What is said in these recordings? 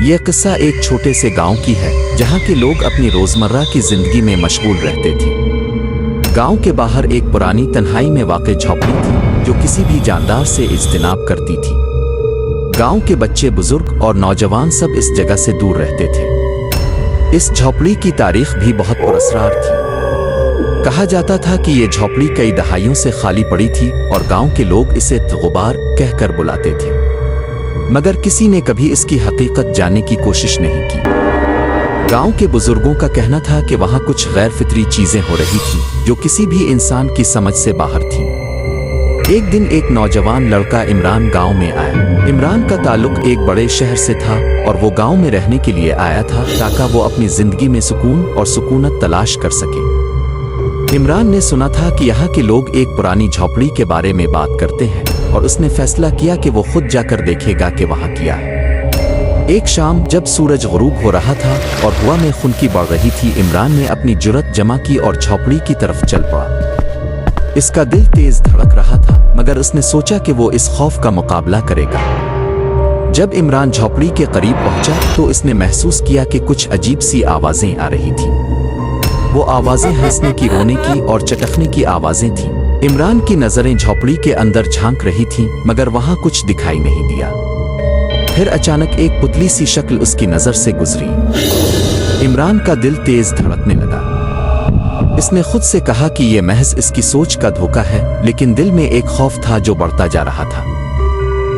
यह किस्सा एक छोटे से गांव की है जहां के लोग अपनी रोजमर्रा की जिंदगी में मशगूल रहते थे। गांव के बाहर एक पुरानी तन्हाई में वाक़ झोपड़ी थी जो किसी भी जानदार से इज्तिनाब करती थी। गांव के बच्चे, बुजुर्ग और नौजवान सब इस जगह से दूर रहते थे। इस झोपड़ी की तारीख भी बहुत पुरअसरार थी। कहा जाता था कि ये झोपड़ी कई दहाइयों से खाली पड़ी थी और गांव के लोग इसे गुबार कहकर बुलाते थे, मगर किसी ने कभी इसकी हकीकत जानने की कोशिश नहीं की। गांव के बुजुर्गों का कहना था कि वहां कुछ गैर फितरी चीजें हो रही थी जो किसी भी इंसान की समझ से बाहर थी। एक दिन एक नौजवान लड़का इमरान गांव में आया। इमरान का ताल्लुक एक बड़े शहर से था और वो गांव में रहने के लिए आया था ताकि वो अपनी जिंदगी में सुकून और सुकूनत तलाश कर सके। इमरान ने सुना था कि यहाँ के लोग एक पुरानी झोपड़ी के बारे में बात करते हैं और उसने फैसला किया कि वो खुद जाकर देखेगा कि वहाँ क्या है। एक शाम जब सूरज गुरूब हो रहा था और हवा में खुनकी बढ़ रही थी, इमरान ने अपनी जुर्रत जमा की और झोपड़ी की तरफ चल पड़ा। इसका दिल तेज धड़क रहा था, मगर उसने सोचा कि वो इस खौफ का मुकाबला करेगा। जब इमरान झोपड़ी के करीब पहुंचा तो इसने महसूस किया कि कुछ अजीब सी आवाजें आ रही थीं। वो आवाजें हंसने की, रोने की और चटकने की आवाजें थीं। इमरान की नजरें झोपड़ी के अंदर झांक रही थीं, मगर वहां कुछ दिखाई नहीं दिया। फिर अचानक एक पुतली सी शक्ल उसकी नजर से गुजरी। इमरान का दिल तेज धड़कने लगा। इसने खुद से कहा कि यह महज इसकी सोच का धोखा है, लेकिन दिल में एक खौफ था जो बढ़ता जा रहा था।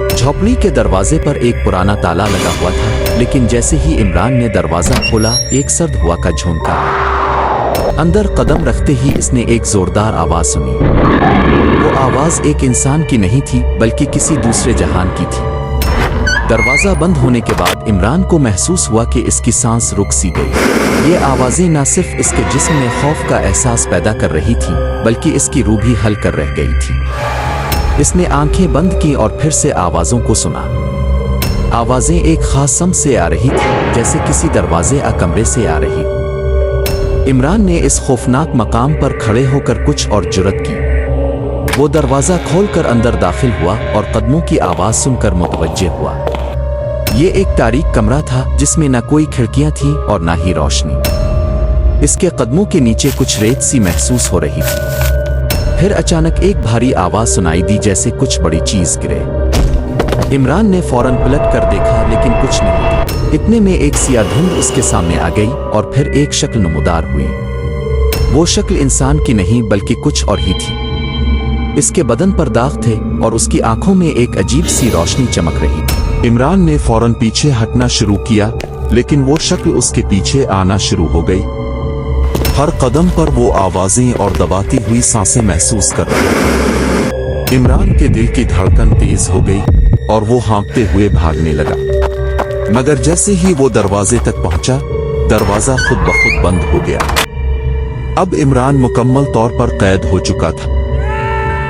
झोपड़ी के दरवाजे पर एक पुराना ताला लगा हुआ था, लेकिन जैसे ही इमरान ने दरवाजा खोला, एक सर्द हवा का झोंका आया। अंदर कदम रखते ही इसने एक जोरदार आवाज सुनी। वो आवाज एक इंसान की नहीं थी, बल्कि किसी दूसरे जहान की थी। दरवाजा बंद होने के बाद इमरान को महसूस हुआ कि इसकी सांस रुक सी गई। ये आवाजें न सिर्फ इसके जिस्म में खौफ का एहसास पैदा कर रही थीं, बल्कि इसकी रूह भी हल कर रह गई थी। इसने आंखें बंद की और फिर से आवाजों को सुना। आवाजें एक खास सम से आ रही थी, जैसे किसी दरवाजे या कमरे से आ रही। इमरान ने इस खौफनाक मकाम पर खड़े होकर कुछ और जुर्रत की। वो दरवाजा खोलकर अंदर दाखिल हुआ और कदमों की आवाज सुनकर मुतवज्जे हुआ। ये एक तारीक कमरा था जिसमें न कोई खिड़कियां थीं और न ही रोशनी। इसके कदमों के नीचे कुछ रेत सी महसूस हो रही थी। फिर अचानक एक भारी आवाज सुनाई दी, जैसे कुछ बड़ी चीज गिरे। इमरान ने फौरन पलट कर देखा, लेकिन कुछ नहीं। इतने में एक सियाह धुंध उसके सामने आ गई और फिर एक शक्ल नमूदार हुई। वो शक्ल इंसान की नहीं बल्कि कुछ और ही थी। इसके बदन पर दाग थे और उसकी आंखों में एक अजीब सी रोशनी चमक रही थी। इमरान ने फौरन पीछे हटना शुरू किया, लेकिन वो शक्ल उसके पीछे आना शुरू हो गई। हर कदम पर वो आवाजें और दबाती हुई सांसें महसूस कर रहा था। इमरान के दिल की धड़कन तेज हो गई और वो हाँफते हुए भागने लगा। मगर जैसे ही वो दरवाजे तक पहुंचा, दरवाजा खुद ब खुद बंद हो गया। अब इमरान मुकम्मल तौर पर कैद हो चुका था।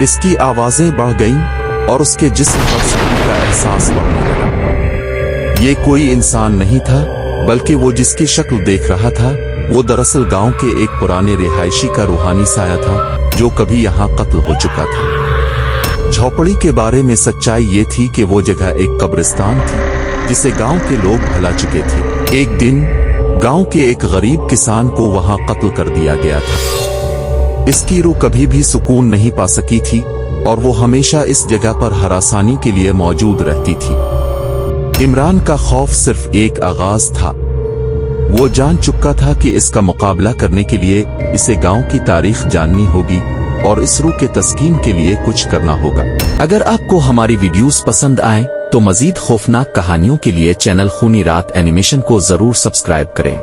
इसकी आवाजें बढ़ गईं और उसके जिस्म पर सुकून का एहसास बढ़ने लगा। ये कोई इंसान नहीं था, बल्कि वो जिसकी शक्ल देख रहा था, वो दरअसल गांव के एक पुराने रिहायशी का रूहानी साया था जो कभी यहाँ कत्ल हो चुका था। झोपड़ी के बारे में सच्चाई ये थी कि वो जगह एक कब्रिस्तान थी जिसे गांव के लोग भुला चुके थे। एक दिन गांव के एक गरीब किसान को वहां कत्ल कर दिया गया था। इसकी रूह कभी भी सुकून नहीं पा सकी थी और वो हमेशा इस जगह पर हरासानी के लिए मौजूद रहती थी। इमरान का खौफ सिर्फ एक आगाज था। वो जान चुका था कि इसका मुकाबला करने के लिए इसे गांव की तारीख जाननी होगी और इस रूह के तस्कीन के लिए कुछ करना होगा। अगर आपको हमारी वीडियोस पसंद आए तो मजीद खौफनाक कहानियों के लिए चैनल खूनी रात एनिमेशन को जरूर सब्सक्राइब करें।